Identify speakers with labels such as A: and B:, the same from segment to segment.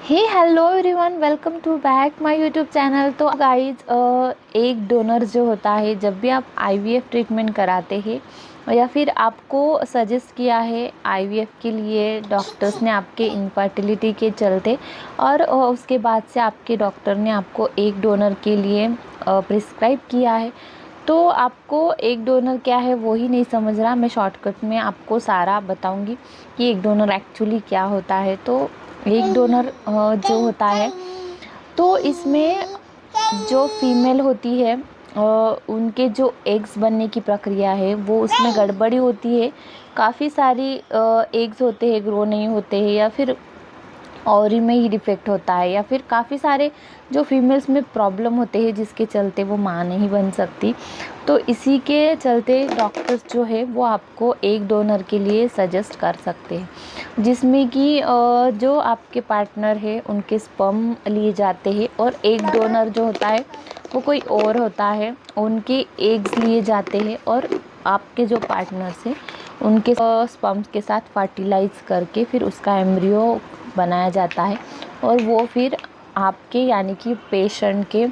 A: Hey hello everyone, welcome to back my YouTube channel. तो guys, एक donor जो होता है, जब भी आप आईवीएफ ट्रीटमेंट कराते हैं या फिर आपको सजेस्ट किया है आईवीएफ के लिए डॉक्टर्स ने आपके इनफर्टिलिटी के चलते, और उसके बाद से आपके डॉक्टर ने आपको एक डोनर के लिए प्रिस्क्राइब किया है, तो आपको एक डोनर क्या है वो ही नहीं समझ रहा। मैं शॉर्टकट में आपको सारा बताऊंगी कि एक डोनर एक्चुअली क्या होता है। तो एक डोनर जो होता है, तो इसमें जो फीमेल होती है, उनके जो एग्स बनने की प्रक्रिया है वो उसमें गड़बड़ी होती है। काफ़ी सारी एग्स होते हैं, ग्रो नहीं होते हैं, या फिर ओवरी में ही डिफेक्ट होता है, या फिर काफ़ी सारे जो फीमेल्स में प्रॉब्लम होते हैं जिसके चलते वो माँ नहीं बन सकती। तो इसी के चलते डॉक्टर्स जो है वो आपको एक डोनर के लिए सजेस्ट कर सकते हैं, जिसमें कि जो आपके पार्टनर है उनके स्पर्म लिए जाते हैं, और एक डोनर जो होता है वो कोई और होता है, उनके एग्स लिए जाते हैं, और आपके जो पार्टनर्स है उनके स्पर्म्स के साथ फर्टिलाइज करके फिर उसका एम्ब्रियो बनाया जाता है, और वो फिर आपके यानी कि पेशेंट के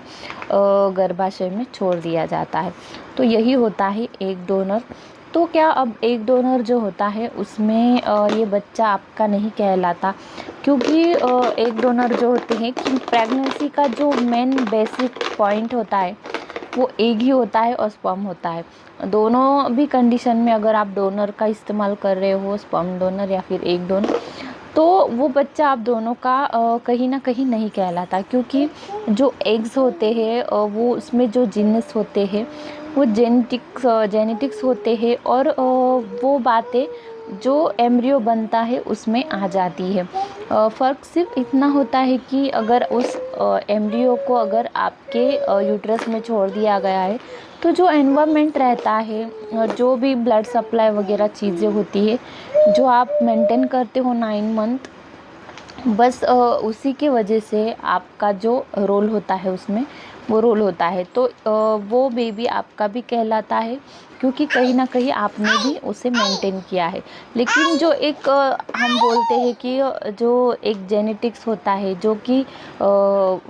A: गर्भाशय में छोड़ दिया जाता है। तो यही होता है एक डोनर। तो क्या अब एक डोनर जो होता है उसमें ये बच्चा आपका नहीं कहलाता, क्योंकि एक डोनर जो होते हैं कि प्रेगनेंसी का जो मेन बेसिक पॉइंट होता है वो एग ही होता है और स्पर्म होता है। दोनों भी कंडीशन में अगर आप डोनर का इस्तेमाल कर रहे हो, स्पर्म डोनर या फिर एग डोनर, तो वो बच्चा आप दोनों का कहीं ना कहीं नहीं कहलाता, क्योंकि जो एग्स होते हैं वो उसमें जो जीनस होते हैं वो जेनेटिक्स होते हैं, और वो बातें जो एम्ब्रियो बनता है उसमें आ जाती है। फ़र्क सिर्फ इतना होता है कि अगर उस एम्ब्रियो को अगर आपके यूट्रस में छोड़ दिया गया है, तो जो एनवायरनमेंट रहता है, जो भी ब्लड सप्लाई वगैरह चीज़ें होती है जो आप मेंटेन करते हो 9 मंथ, बस उसी के वजह से आपका जो रोल होता है उसमें वो रोल होता है। तो वो बेबी आपका भी कहलाता है, क्योंकि कहीं ना कहीं आपने भी उसे मेंटेन किया है। लेकिन जो एक हम बोलते हैं कि जो एक जेनेटिक्स होता है, जो कि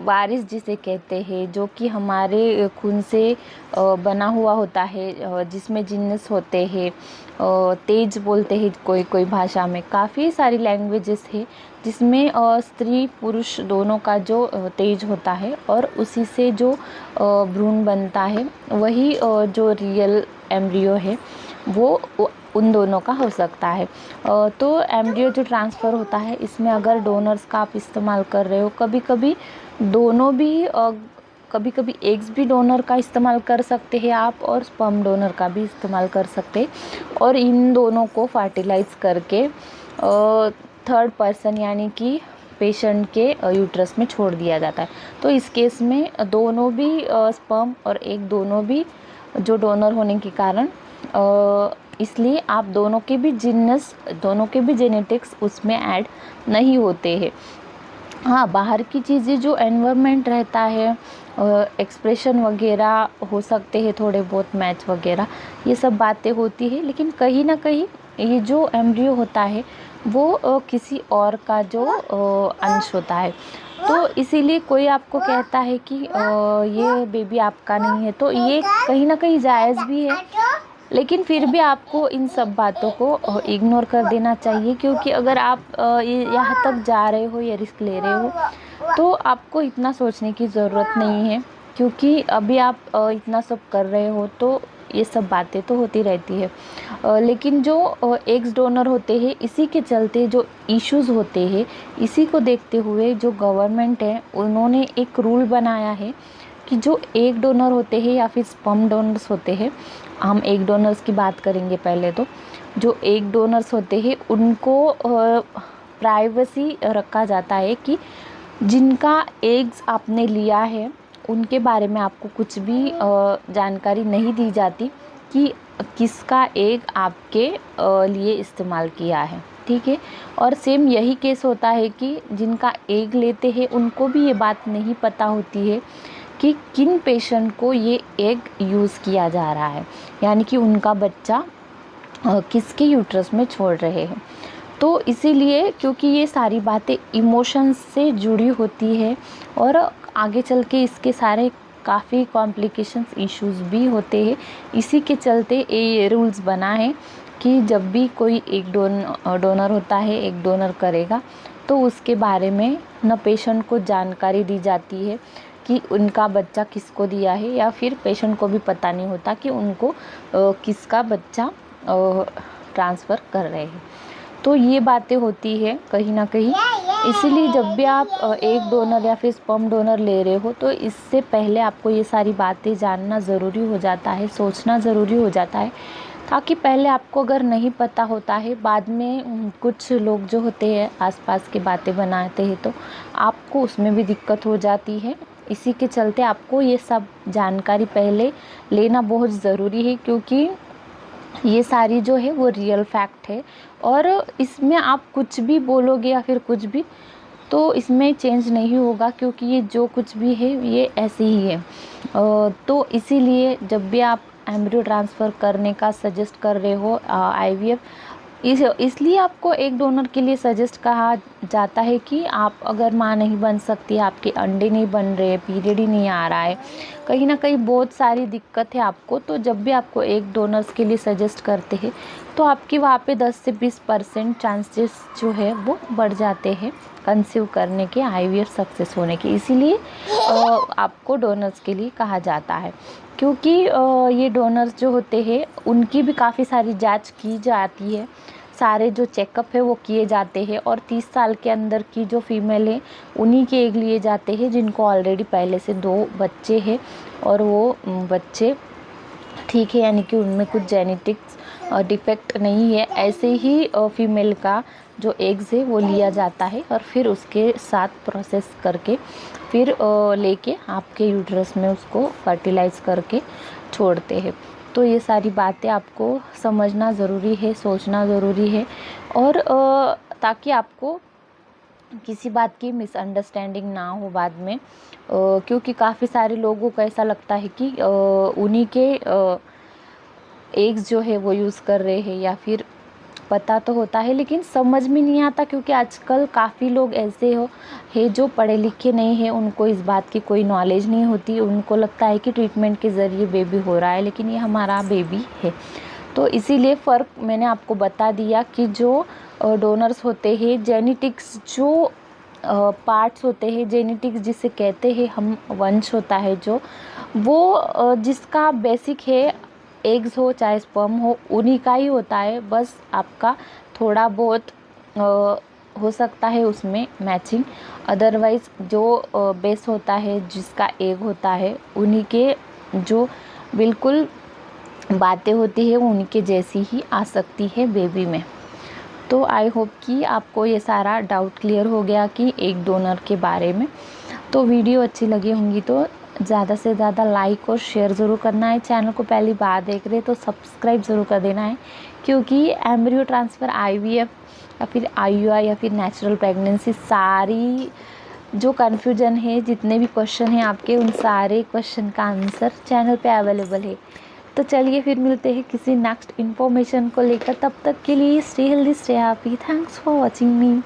A: वारिस जिसे कहते हैं, जो कि हमारे खून से बना हुआ होता है, जिसमें जिन्नस होते हैं, तेज बोलते हैं कोई कोई भाषा में, काफ़ी सारी लैंग्वेजेस है जिसमें स्त्री पुरुष दोनों का जो तेज होता है, और उसी से जो भ्रूण बनता है वही जो रियल एम्ब्रियो है वो उन दोनों का हो सकता है। तो एम्ब्रियो जो ट्रांसफ़र होता है इसमें अगर डोनर्स का आप इस्तेमाल कर रहे हो, कभी कभी दोनों भी कभी कभी एग्स भी डोनर का इस्तेमाल कर सकते हैं आप, और स्पर्म डोनर का भी इस्तेमाल कर सकते हैं, और इन दोनों को फर्टिलाइज करके थर्ड पर्सन यानी कि पेशेंट के यूट्रस में छोड़ दिया जाता है। तो इस केस में दोनों भी स्पर्म और एग दोनों भी जो डोनर होने के कारण, इसलिए आप दोनों के भी जिन्नस, दोनों के भी जेनेटिक्स उसमें ऐड नहीं होते हैं। हाँ, बाहर की चीज़ें जो एनवायरनमेंट रहता है, एक्सप्रेशन वगैरह हो सकते हैं, थोड़े बहुत मैच वगैरह, ये सब बातें होती है, लेकिन कहीं ना कहीं ये जो एम्ब्रियो होता है वो किसी और का जो अंश होता है। तो इसीलिए कोई आपको कहता है कि ये बेबी आपका नहीं है, तो ये कहीं ना कहीं जायज़ भी है, लेकिन फिर भी आपको इन सब बातों को इग्नोर कर देना चाहिए, क्योंकि अगर आप ये यहाँ तक जा रहे हो या रिस्क ले रहे हो, तो आपको इतना सोचने की ज़रूरत नहीं है, क्योंकि अभी आप इतना सब कर रहे हो तो ये सब बातें तो होती रहती है। लेकिन जो एग्स डोनर होते हैं, इसी के चलते जो इश्यूज़ होते हैं, इसी को देखते हुए जो गवर्नमेंट है उन्होंने एक रूल बनाया है कि जो एग डोनर होते हैं या फिर स्पर्म डोनर्स होते हैं, हम एग डोनर्स की बात करेंगे पहले। तो जो एग डोनर्स होते हैं उनको प्राइवेसी रखा जाता है कि जिनका एग्स आपने लिया है उनके बारे में आपको कुछ भी जानकारी नहीं दी जाती कि किसका एग आपके लिए इस्तेमाल किया है, ठीक है। और सेम यही केस होता है कि जिनका एग लेते हैं उनको भी ये बात नहीं पता होती है कि किन पेशेंट को ये एग यूज़ किया जा रहा है, यानी कि उनका बच्चा किसके यूट्रस में छोड़ रहे हैं। तो इसीलिए क्योंकि ये सारी बातें इमोशंस से जुड़ी होती है और आगे चल के इसके सारे काफ़ी कॉम्प्लिकेशंस इश्यूज़ भी होते हैं। इसी के चलते ये रूल्स बना है कि जब भी कोई एक डोनर होता है, एक डोनर करेगा, तो उसके बारे में न पेशेंट को जानकारी दी जाती है कि उनका बच्चा किसको दिया है, या फिर पेशेंट को भी पता नहीं होता कि उनको किसका बच्चा ट्रांसफ़र कर रहे हैं। तो ये बातें होती है कहीं ना कहीं। इसीलिए जब भी आप एक डोनर या फिर स्पर्म डोनर ले रहे हो, तो इससे पहले आपको ये सारी बातें जानना ज़रूरी हो जाता है, सोचना ज़रूरी हो जाता है, ताकि पहले आपको अगर नहीं पता होता है, बाद में कुछ लोग जो होते हैं आसपास की बातें बनाते हैं, तो आपको उसमें भी दिक्कत हो जाती है। इसी के चलते आपको ये सब जानकारी पहले लेना बहुत ज़रूरी है, क्योंकि ये सारी जो है वो रियल फैक्ट है। और इसमें आप कुछ भी बोलोगे या फिर कुछ भी, तो इसमें चेंज नहीं होगा, क्योंकि ये जो कुछ भी है ये ऐसे ही है। तो इसीलिए जब भी आप एम्ब्रियो ट्रांसफ़र करने का सजेस्ट कर रहे हो आईवीएफ, इसलिए आपको एक डोनर के लिए सजेस्ट कहा जाता है कि आप अगर माँ नहीं बन सकती, आपके अंडे नहीं बन रहे, पीरियड ही नहीं आ रहा है, कहीं ना कहीं बहुत सारी दिक्कत है आपको, तो जब भी आपको एक डोनर्स के लिए सजेस्ट करते हैं, तो आपकी वहाँ पे 10 से 20% चांसेस जो है वो बढ़ जाते हैं कंसीव करने के, आईवीएफ सक्सेस होने के। इसीलिए आपको डोनर्स के लिए कहा जाता है, क्योंकि ये डोनर्स जो होते हैं उनकी भी काफ़ी सारी जांच की जाती है, सारे जो चेकअप है वो किए जाते हैं, और 30 साल के अंदर की जो फीमेल है उन्हीं के एग लिए जाते हैं जिनको ऑलरेडी पहले से 2 बच्चे हैं, और वो बच्चे ठीक है, यानी कि उनमें कुछ जेनेटिक्स डिफेक्ट नहीं है। ऐसे ही फीमेल का जो एग्स है वो लिया जाता है, और फिर उसके साथ प्रोसेस करके फिर लेके आपके यूट्रस में उसको फर्टिलाइज़ करके छोड़ते हैं। तो ये सारी बातें आपको समझना ज़रूरी है, सोचना ज़रूरी है, और ताकि आपको किसी बात की मिसअंडरस्टैंडिंग ना हो बाद में, क्योंकि काफ़ी सारे लोगों को ऐसा लगता है कि उन्हीं के एग्स जो है वो यूज़ कर रहे हैं, या फिर पता तो होता है लेकिन समझ में नहीं आता, क्योंकि आजकल काफ़ी लोग ऐसे है जो पढ़े लिखे नहीं हैं, उनको इस बात की कोई नॉलेज नहीं होती, उनको लगता है कि ट्रीटमेंट के ज़रिए बेबी हो रहा है, लेकिन ये हमारा बेबी है। तो इसीलिए फ़र्क मैंने आपको बता दिया कि जो डोनर्स होते हैं, जेनेटिक्स जो पार्ट्स होते हैं, जेनेटिक्स जिसे कहते हैं हम, वंश होता है जो, वो जिसका बेसिक है, एग्स हो चाहे स्पर्म हो, उन्हीं का ही होता है। बस आपका थोड़ा बहुत हो सकता है उसमें मैचिंग, अदरवाइज़ जो बेस होता है, जिसका एग होता है, उन्हीं के जो बिल्कुल बातें होती है उन्हीं के जैसी ही आ सकती है बेबी में। तो आई होप कि आपको ये सारा डाउट क्लियर हो गया कि एक डोनर के बारे में। तो वीडियो अच्छी लगी होंगी तो ज़्यादा से ज़्यादा लाइक और शेयर ज़रूर करना है। चैनल को पहली बार देख रहे तो सब्सक्राइब ज़रूर कर देना है, क्योंकि एम्ब्रियो ट्रांसफ़र, आईवीएफ या फिर आईयूआई या फिर नेचुरल प्रेगनेंसी, सारी जो कन्फ्यूजन है, जितने भी क्वेश्चन हैं आपके, उन सारे क्वेश्चन का आंसर चैनल पे अवेलेबल है। तो चलिए फिर मिलते हैं किसी नेक्स्ट इन्फॉर्मेशन को लेकर। तब तक के लिए stay healthy, stay happy. Thanks for watching me.